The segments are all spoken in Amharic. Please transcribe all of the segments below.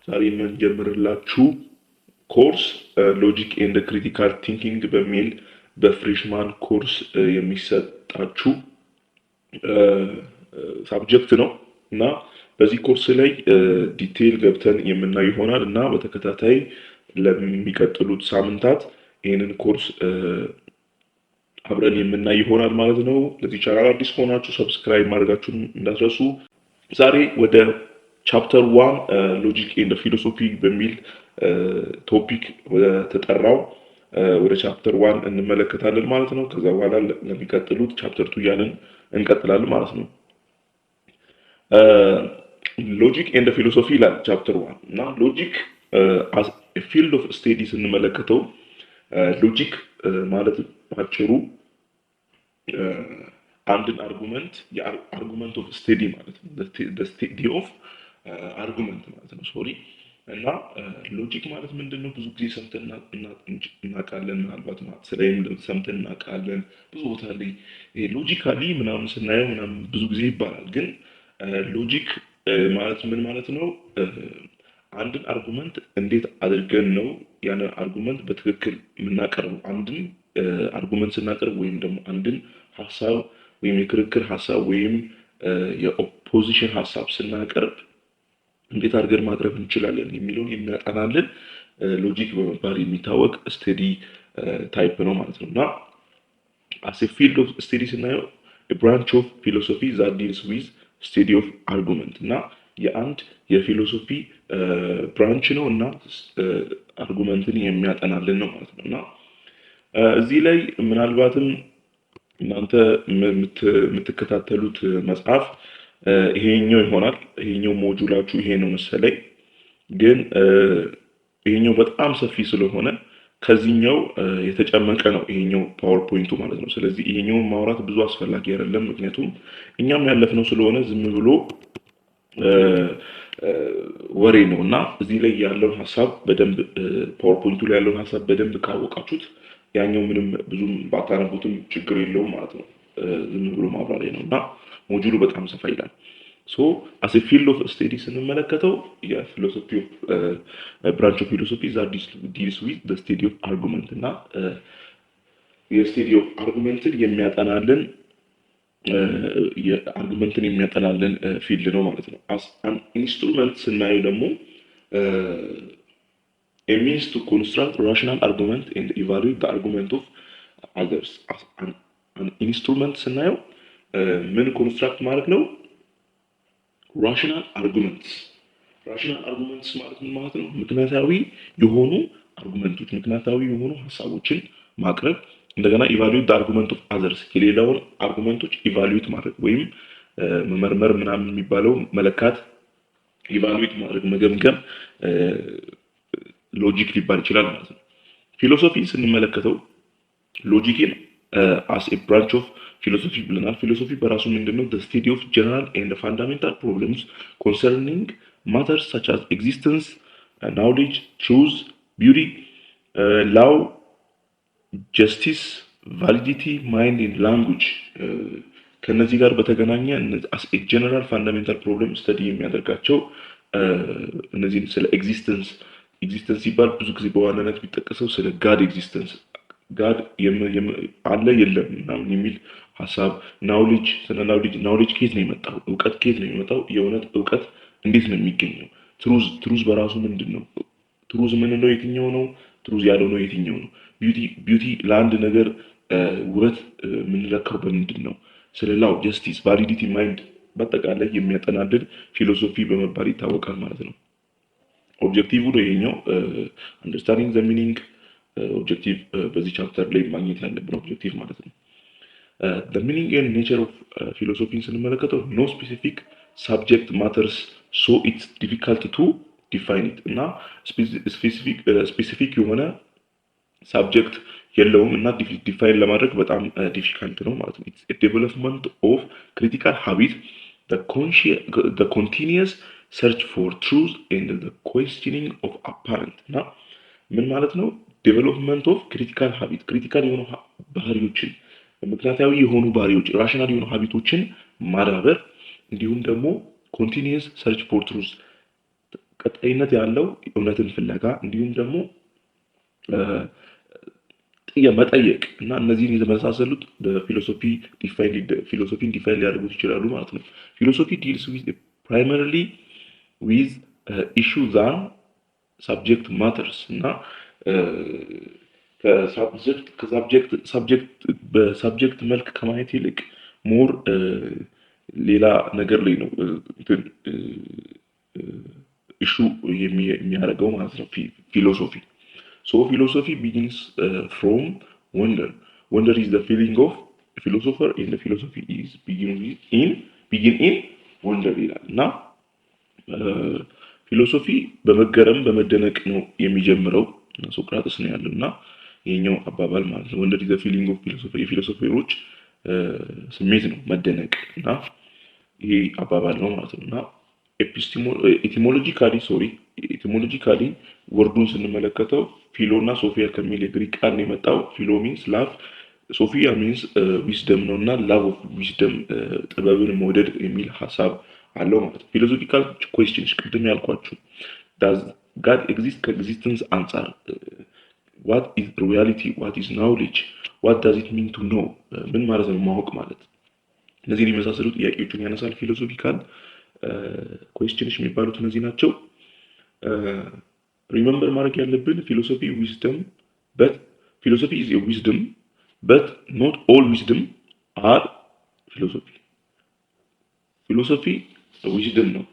ዛሬ የምንጀምርላችሁ ኮርስ ሎጂክ ኤንድ ክሪቲካል ቲንኪንግ በሚል በፍሬሽማን ኮርስ የሚሰጣችሁ ሳብጀክት ነው እና በዚህ ኮርስ ላይ ዲቴይል ገብተን የምናይ ይሆናል እና በተከታታይ ለሚቀጥሉት ሳምንታት ይህንን ኮርስ አብረን የምናይ ይሆናል ማለት ነው። ለዚህ ቻናል አዲስ ከሆናችሁ ሰብስክራይብ ማድረጋችሁን እንዳትረሱ። ዛሬ ወደ ቻፕተር 1 ሎጂክ ኤንድ ፊሎሶፊ በሚል ቶፒክ ተጠራው ወደ ቻፕተር 1 እንመለከታለን ማለት ነው። ከዛ በኋላ ለሚቀጥሉት ቻፕተር 2 ያለን እንቀጥላለን ማለት ነው። ሎጂክ ኤንድ ፊሎሶፊ ይላል ቻፕተር 1 እና ሎጂክ as a field of study ስንመለከተው ሎጂክ ማለት ባጭሩ አንድን አርጉመንት የአርጉመንት ኦፍ ስቴዲ ማለት ነው። ስቴዲ ኦፍ አርጉመንት ማለት ነው። ሶሪ እና ሎጂክ ማለት ምንድነው? ብዙ ጊዜ ሰምተን እናውቃለን። ምናልባት ማትስ ላይም ሰምተን እናውቃለን። ብዙ ቦታ ላይ ሎጂካሊ ምናምን ስናየው ምናምን ብዙ ጊዜ ይባላል። ግን ሎጂክ ማለት ምን ማለት ነው? አንድን አርጉመንት እንዴት አድርገን ነው ያን አርጉመንት በትክክል የምናቀርበው? አንድን አርጉመንት ስናቀርብ ወይም ደግሞ አንድን ሐሳብ ወይም የክርክር ሐሳብ ወይም የኦፖዚሽን ሐሳብ ስናቀርብ እንዴት አድርገን ማቅረብ እንችላለን የሚለውን የሚያጠናልን ሎጂክ በመባል የሚታወቅ ስቴዲ ታይፕ ነው ማለት ነው። እና as a field of study ስናየው a branch of philosophy that deals with study of argument እና የአንድ የፊሎሶፊ ብራንች ነው እና አርጉመንትን የሚያጠናልን ነው ማለት ነው። እና እዚህ ላይ ምናልባትም እናንተ የምትከታተሉት መጽሐፍ ይሄኛው ይሆናል። ይሄኛው ሞጁላችሁ ይሄ ነው መሰለኝ። ግን ይሄኛው በጣም ሰፊ ስለሆነ ከዚህኛው የተጨመቀ ነው ይሄኛው ፓወርፖይንቱ ማለት ነው። ስለዚህ ይሄኛውን ማውራት ብዙ አስፈላጊ አይደለም። ምክንያቱም እኛም ያለፍነው ስለሆነ ዝም ብሎ ወሬ ነው እና እዚህ ላይ ያለውን ሐሳብ በደንብ ፓወርፖይንቱ ላይ ያለውን ሐሳብ በደንብ ካወቃችሁት ያኛው ምንም ብዙም ባታነቡትም ችግር የለውም ማለት ነው። ዝም ብሎ ማብራሪያ ነው እና ሞጁሉ በጣም ሰፋ ይላል። ሶ as a field of study ስንመለከተው የፊሎሶፊ ብራንች ኦፍ ፊሎሶፊ that deals with the study of argument እና የስቱዲ ኦፍ አርጉመንትን የሚያጠናልን ፊልድ ነው ማለት ነው። as an instrument ስናየው ደግሞ a means to construct rational argument and evaluate the argument of others. as an instrument ስናየው ምን ኮንስትራክት ማለት ነው? ራሽናል አርጉመንትስ ማለት ምን ማለት ነው? ምክንያታዊ የሆኑ አርጉመንቶች፣ ምክንያታዊ የሆኑ ሐሳቦችን ማቅረብ፣ እንደገና ኢቫሉዌት ዘ አርጉመንት ኦፍ አዘርስ የሌላውን አርጉመንቶች ኢቫሉዌት ማድረግ ወይም መመርመር ምናምን የሚባለው መለካት፣ ኢቫሉዌት ማድረግ፣ መገምገም ሎጂክ ሊባል ይችላል ማለት ነው። ፊሎሶፊ ስንመለከተው ሎጂክን as a branch of philosophy ብለናል። ፊሎሶፊ በራሱ ምንድነው? the study of general and fundamental problems concerning matters such as existence, knowledge, truth, beauty, law, justice, validity, mind and language ከነዚህ ጋር በተገናኘ as a general fundamental problem study የሚያደርጋቸው እነዚህ ስለ ኤግዚስተንስ ሲባል ብዙ ጊዜ በዋናነት ቢጠቀሰው ስለ ጋድ ኤግዚስተንስ ጋድ አለ የለም ምናምን የሚል ሐሳብ፣ ናውሌጅ ስለ ናውሌጅ ከየት ነው የመጣው? እውቀት ከየት ነው የመጣው? የእውነት እውቀት እንዴት ነው የሚገኘው? ትሩዝ በራሱ ምንድነው? ትሩዝ ምንለው የትኛው ነው? ትሩዝ ያለው ነው የትኛው ነው? ቢዩቲ ለአንድ ነገር ውበት የምንለካው በምንድን ነው? ስለ ላው፣ ጀስቲስ፣ ቫሊዲቲ፣ ማይንድ በአጠቃላይ የሚያጠናልን ፊሎሶፊ በመባል ይታወቃል ማለት ነው። ኦብጀክቲቭ ነው ይሄኛው አንደርስታንዲንግ ዘ ሚኒንግ ኦብጀክቲቭ በዚህ ቻፕተር ላይ ማግኘት ያለብን ኦብጀክቲቭ ማለት ነው። the meaning and nature of philosophy ስንመለከተው no specific subject matters so it's difficult to define it እና ስፔሲፊክ የሆነ ሳብጀክት የለውም እና ዲፋይን ለማድረግ በጣም ዲፊካልት ነው ማለት ነው። it's a development of critical habit, the continuous search for truth and the questioning of apparent እና ምን ማለት ነው? ዴቨሎፕመንት ኦፍ ክሪቲካል ሃቢት ክሪቲካል የሆኑ ባህሪዎችን፣ ምክንያታዊ የሆኑ ባህሪዎች፣ ራሽናል የሆኑ ሃቢቶችን ማዳበር እንዲሁም ደግሞ ኮንቲኒየስ ሰርች ፎር ትሩዝ ቀጣይነት ያለው እውነትን ፍለጋ እንዲሁም ደግሞ መጠየቅ እና እነዚህን የተመሳሰሉት ፊሎሶፊን ዲፋይን ሊያደርጉት ይችላሉ ማለት ነው። ፊሎሶፊ ዲልስ ዊዝ ፕራይመሪሊ ዊዝ ኢሹ ዛን ሳብጀክት ማተርስ እና በሳብጀክት መልክ ከማየት ይልቅ ሞር ሌላ ነገር ላይ ነው ኢሹ የሚያደርገው ማለት ነው ፊሎሶፊ። So philosophy begins from wonder. Wonder is the feeling of a philosopher, and the philosophy is begin in wonder ይላል እና ፊሎሶፊ በመገረም በመደነቅ ነው የሚጀምረው ሶቅራጥስ ነው ያለው እና ይሄኛው አባባል ማለት ነው። ወንደር ኢዝ ዘ ፊሊንግ ኦፍ ፊሎሶፈር የፊሎሶፈሮች ስሜት ነው መደነቅ እና ይሄ አባባል ነው ማለት ነው እና ኤቲሞሎጂካሊ ወርዱን ስንመለከተው ፊሎ እና ሶፊያ ከሚል የግሪክ ቃል ነው የመጣው። ፊሎ ሚንስ ላቭ፣ ሶፊያ ሚንስ ዊስደም ነው እና ላቭ ኦፍ ዊስደም ጥበብን መውደድ የሚል ሀሳብ አለው ማለት ነው። ፊሎሶፊካል ኩዌስችንስ ቅድም ያልኳችሁ ዳዝ ጋድ ኤግዚስት ከኤግዚስተንስ አንጻር ዋት ኢዝ ሪያሊቲ፣ ዋት ኢዝ ናውሌጅ፣ ዋት ዳዝ ኢት ሚን ቱ ኖ ምን ማለት ነው ማወቅ ማለት። እነዚህን የመሳሰሉ ጥያቄዎችን ያነሳል ፊሎሶፊካል ኩዌስችንስ የሚባሉት እነዚህ ናቸው። ሪመምበር ማድረግ ያለብን ፊሎሶፊ ዊዝደም በት ፊሎሶፊ ኢዝ ኤ ዊዝደም በት ኖት ኦል ዊዝደም አር ፊሎሶፊ። ፊሎሶፊ ዊዝደም ነው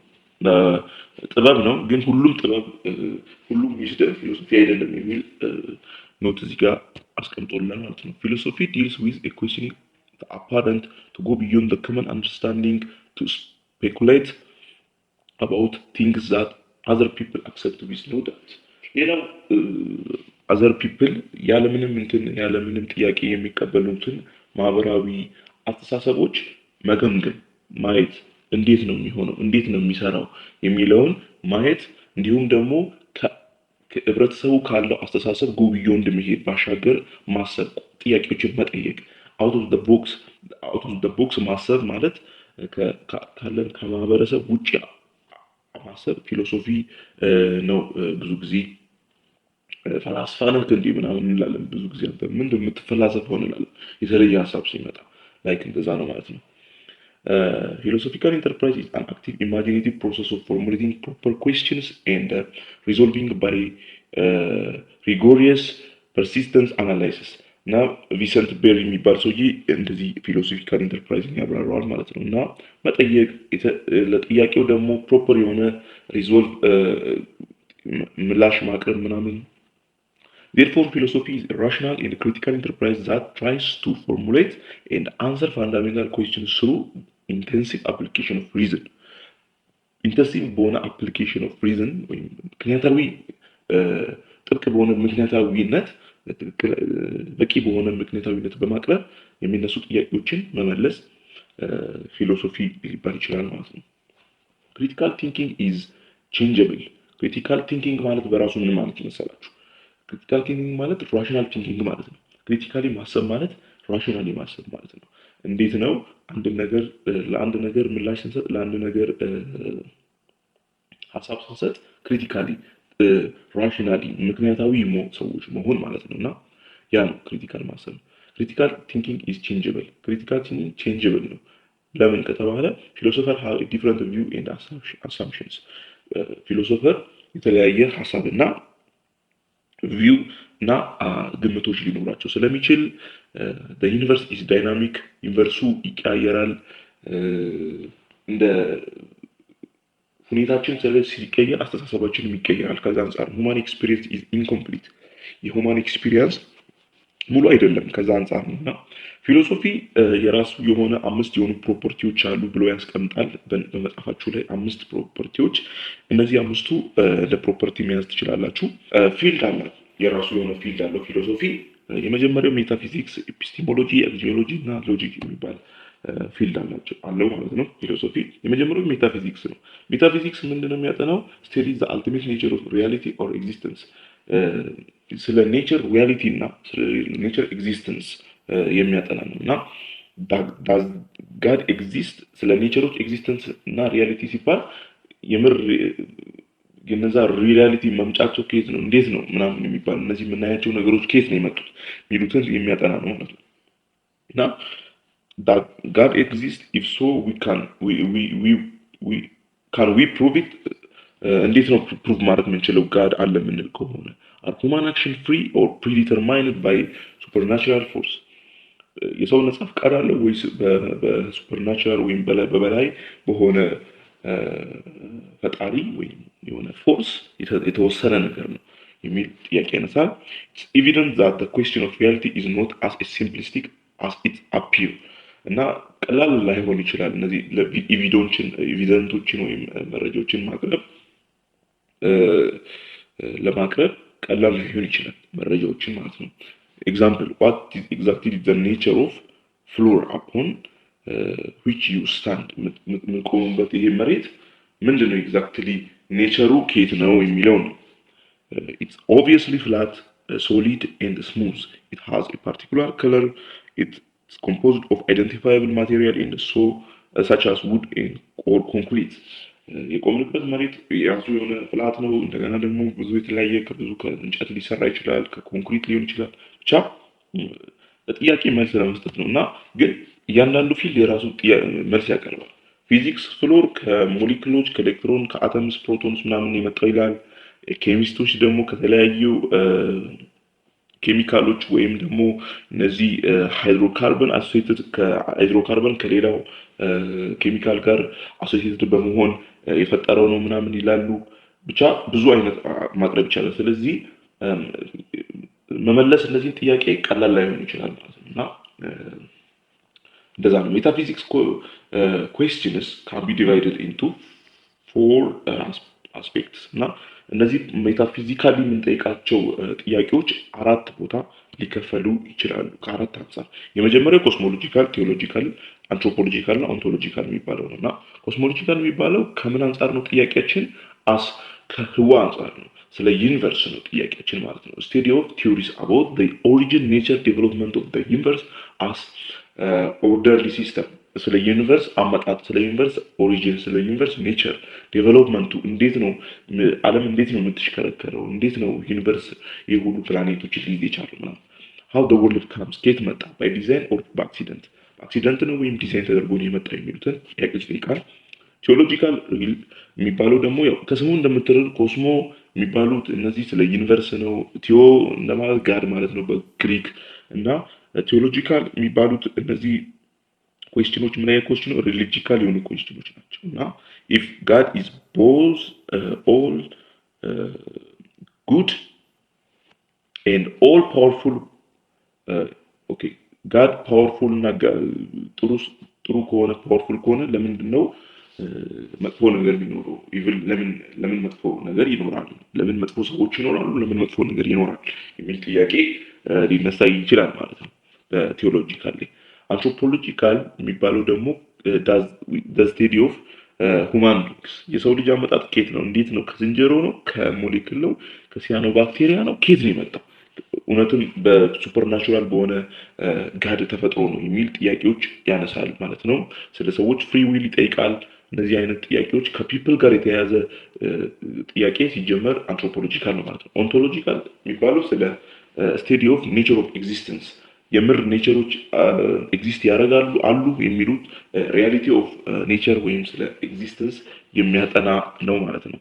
ጥበብ ነው፣ ግን ሁሉም ጥበብ ሁሉም ዊዝደም ፊሎሶፊ አይደለም የሚል ኖት እዚህ ጋር አስቀምጦልናል ማለት ነው። ፊሎሶፊ ዲልስ ዊዝ ኤ ኩዌስችኒንግ ዘ አፓረንት ቱ ጎ ቢዮንድ ዘ ኮመን አንደርስታንዲንግ ቱ ስፔኩሌት አባውት ቲንግስ ዛት other people accept with no doubt። ሌላው other people ያለምንም ጥያቄ የሚቀበሉትን ማህበራዊ አስተሳሰቦች መገምገም ማየት፣ እንዴት ነው የሚሆነው፣ እንዴት ነው የሚሰራው የሚለውን ማየት እንዲሁም ደግሞ ከህብረተሰቡ ካለው አስተሳሰብ ጎ ቢዮንድ መሄድ ባሻገር ማሰብ፣ ጥያቄዎችን መጠየቅ፣ out of the box ማሰብ ማለት ካለን ከማህበረሰብ ውጪ ማሰብ ፊሎሶፊ ነው። ብዙ ጊዜ ፈላስፋ ነህ እንዴ ምናምን እንላለን። ብዙ ጊዜ ምንድን የምትፈላሰፈው እንላለን የተለየ ሀሳብ ሲመጣ ላይክ እንደዛ ነው ማለት ነው። philosophical enterprise is an active imaginative process of formulating proper questions and resolving by rigorous persistent analysis እና ቪሰንት ቤር የሚባል ሰውዬ እንደዚህ ፊሎሶፊካል ኢንተርፕራይዝን ያብራራዋል ማለት ነው። እና መጠየቅ ለጥያቄው ደግሞ ፕሮፐር የሆነ ሪዞልቭ ምላሽ ማቅረብ ምናምን። therefore philosophy is a rational and critical enterprise that tries to formulate and answer fundamental questions through intensive application of reason። ኢንተንሲቭ በሆነ አፕሊኬሽን ኦፍ ሪዝን ወይም ምክንያታዊ ጥብቅ በሆነ ምክንያታዊነት በቂ በሆነ ምክንያታዊነት በማቅረብ የሚነሱ ጥያቄዎችን መመለስ ፊሎሶፊ ሊባል ይችላል ማለት ነው። ክሪቲካል ቲንኪንግ ኢዝ ቼንጀብል። ክሪቲካል ቲንኪንግ ማለት በራሱ ምን ማለት መሰላችሁ? ክሪቲካል ቲንኪንግ ማለት ራሽናል ቲንኪንግ ማለት ነው። ክሪቲካሊ ማሰብ ማለት ራሽናሊ ማሰብ ማለት ነው። እንዴት ነው ለአንድ ነገር ምላሽ ስንሰጥ፣ ለአንድ ነገር ሀሳብ ስንሰጥ ክሪቲካሊ ራሽናሊ ምክንያታዊ ሰዎች መሆን ማለት ነው። እና ያ ነው ክሪቲካል ማሰብ። ክሪቲካል ቲንኪንግ ኢዝ ቼንጀብል። ክሪቲካል ቲንኪንግ ቼንጀብል ነው። ለምን ከተባለ ፊሎሶፈር ሃቭ ዲፍረንት ቪው ኤንድ አሳምፕሽንስ። ፊሎሶፈር የተለያየ ሀሳብና ቪው እና ግምቶች ሊኖራቸው ስለሚችል ዩኒቨርስ ኢዝ ዳይናሚክ፣ ዩኒቨርሱ ይቀያየራል እንደ ሁኔታችን ሲቀየር አስተሳሰባችንም ይቀየራል። ከዛ አንጻር ሁማን ኤክስፒሪየንስ ኢዝ ኢንኮምፕሊት፣ የሁማን ኤክስፒሪየንስ ሙሉ አይደለም። ከዛ አንጻር ነው እና ፊሎሶፊ የራሱ የሆነ 5 የሆኑ ፕሮፐርቲዎች አሉ ብሎ ያስቀምጣል በመጽሐፋችሁ ላይ 5 ፕሮፐርቲዎች። እነዚህ 5ቱ ለፕሮፐርቲ መያዝ ትችላላችሁ። ፊልድ አለ፣ የራሱ የሆነ ፊልድ አለው ፊሎሶፊ። የመጀመሪያው ሜታፊዚክስ፣ ኤፒስቲሞሎጂ፣ ጂኦሎጂ እና ሎጂክ የሚባል ፊልድ አለው ማለት ነው። ፊሎሶፊ የመጀመሪያው ሜታፊዚክስ ነው። ሜታፊዚክስ ምንድነው የሚያጠናው? ስቴዲ ዘ አልቲሜት ኔቸር ኦፍ ሪያሊቲ ኦር ኤግዚስተንስ፣ ስለ ኔቸር ሪያሊቲ እና ስለ ኔቸር ኤግዚስተንስ የሚያጠና ነው። እና ጋድ ኤግዚስት፣ ስለ ኔቸሮች ኤግዚስተንስ እና ሪያሊቲ ሲባል የምር የነዛ ሪያሊቲ መምጫቸው ከየት ነው እንዴት ነው ምናምን የሚባል እነዚህ የምናያቸው ነገሮች ከየት ነው የመጡት የሚሉትን የሚያጠና ነው ማለት ነው። እና that God exists if so can we prove it እንዴት ነው ፕሩቭ ማድረግ የምንችለው ጋድ አለ የምንል ከሆነ are human action free or predetermined by supernatural force የሰው ነጻ ፍቃድ አለ ወይስ በሱፐርናቹራል ወይም በበላይ በሆነ ፈጣሪ ወይም የሆነ ፎርስ የተወሰነ ነገር ነው የሚል ጥያቄ ያነሳል። It's evident that the question of reality is not as simplistic as it appears እና ቀላል ላይሆን ይችላል እነዚህ ኤቪደንቶችን ወይም መረጃዎችን ለማቅረብ ቀላል ሊሆን ይችላል መረጃዎችን ማለት ነው። ኤግዛምፕል what is exactly the nature of floor upon which you stand የምንቆምበት ይሄ መሬት ምንድነው ኤግዛክትሊ ኔቸሩ ከየት ነው የሚለው ነው። It's obviously flat, solid and smooth. It has a particular color. It's composed of identifiable material and so such as wood and or concrete. የቆምንበት መሬት የራሱ የሆነ ፍላት ነው። እንደገና ደግሞ ብዙ የተለያየ ከብዙ ከእንጨት ሊሰራ ይችላል፣ ከኮንክሪት ሊሆን ይችላል። ብቻ ጥያቄ መልስ ለመስጠት ነው እና ግን እያንዳንዱ ፊልድ የራሱ መልስ ያቀርባል። ፊዚክስ ፍሎር ከሞሊክሎች ከኤሌክትሮን ከአተምስ ፕሮቶንስ ምናምን የመጣው ይላል። ኬሚስቶች ደግሞ ከተለያዩ ኬሚካሎች ወይም ደግሞ እነዚህ ሃይድሮካርበን አሶሲኤትድ ከሃይድሮካርበን ከሌላው ኬሚካል ጋር አሶሲኤትድ በመሆን የፈጠረው ነው ምናምን ይላሉ። ብቻ ብዙ አይነት ማቅረብ ይቻላል። ስለዚህ መመለስ እነዚህ ጥያቄ ቀላል ላይሆን ይችላል ማለት ነው እና እንደዛ ነው። ሜታፊዚክስ questions can be divided into four aspects እና እነዚህ ሜታፊዚካሊ የምንጠይቃቸው ጥያቄዎች አራት ቦታ ሊከፈሉ ይችላሉ ከአራት አንፃር። የመጀመሪያው ኮስሞሎጂካል፣ ቴዎሎጂካል፣ አንትሮፖሎጂካል እና ኦንቶሎጂካል የሚባለው ነው እና ኮስሞሎጂካል የሚባለው ከምን አንፃር ነው ጥያቄያችን? ከህዋ አንፃር ነው። ስለ ዩኒቨርስ ነው ጥያቄያችን ማለት ነው። ስቴዲ ኦፍ ቲዮሪስ አባውት ዘ ኦሪጂን ኔቸር ዴቨሎፕመንት ኦፍ ዘ ዩኒቨርስ አስ ኦርደርሊ ሲስተም ስለ ዩኒቨርስ አመጣጥ፣ ስለ ዩኒቨርስ ኦሪጂን፣ ስለ ዩኒቨርስ ኔቸር ዴቨሎፕመንቱ እንዴት ነው፣ ዓለም እንዴት ነው የምትሽከረከረው፣ እንዴት ነው ዩኒቨርስ የሁሉ ፕላኔቶችን ሊይዝ የቻለው ምናምን። how the world comes ከየት መጣ፣ by design or በአክሲደንት፣ በአክሲደንት ነው ወይም ዲዛይን ተደርጎ ነው የመጣ የሚሉትን ጥያቄዎች ይጠይቃል። ቴዎሎጂካል የሚባለው ደግሞ ያው ከስሙ እንደምትረዱ ኮስሞ የሚባሉት እነዚህ ስለ ዩኒቨርስ ነው። ቲዮ እንደማለት ጋድ ማለት ነው በግሪክ እና ቴዎሎጂካል የሚባሉት እነዚህ ኩዌስችኖች ምን አይነት ኩዌስችን ነው? ሪሊጂካል የሆኑ ኩዌስችኖች ናቸው እና if God is both all good and all powerful okay God powerful እና ጥሩ ከሆነ ፓወርፉል ከሆነ ለምንድን ነው መጥፎ ነገር ቢኖረው? ኢቭን ለምን መጥፎ ነገር ይኖራል? ለምን መጥፎ ሰዎች ይኖራሉ? ለምን መጥፎ ነገር ይኖራል የሚል ጥያቄ ሊነሳ ይችላል ማለት ነው በቴዎሎጂካል ላይ። አንትሮፖሎጂካል የሚባለው ደግሞ the study of ሁማን ቢንግስ የሰው ልጅ አመጣጥ ከየት ነው? እንዴት ነው? ከዝንጀሮ ነው? ከሞሌክል ነው? ከሲያኖ ባክቴሪያ ነው? ከየት ነው የመጣው? እውነትም በሱፐርናቹራል በሆነ ጋድ ተፈጥሮ ነው የሚል ጥያቄዎች ያነሳል ማለት ነው። ስለ ሰዎች ፍሪ ዊል ይጠይቃል። እነዚህ አይነት ጥያቄዎች ከፒፕል ጋር የተያያዘ ጥያቄ ሲጀመር አንትሮፖሎጂካል ነው ማለት ነው። ኦንቶሎጂካል የሚባለው ስለ ስቴዲ ኦፍ ኔቸር ኦፍ ኤግዚስተንስ የምር ኔቸሮች ኤግዚስት ያደርጋሉ አሉ የሚሉት ሪያሊቲ ኦፍ ኔቸር ወይም ስለ ኤግዚስተንስ የሚያጠና ነው ማለት ነው።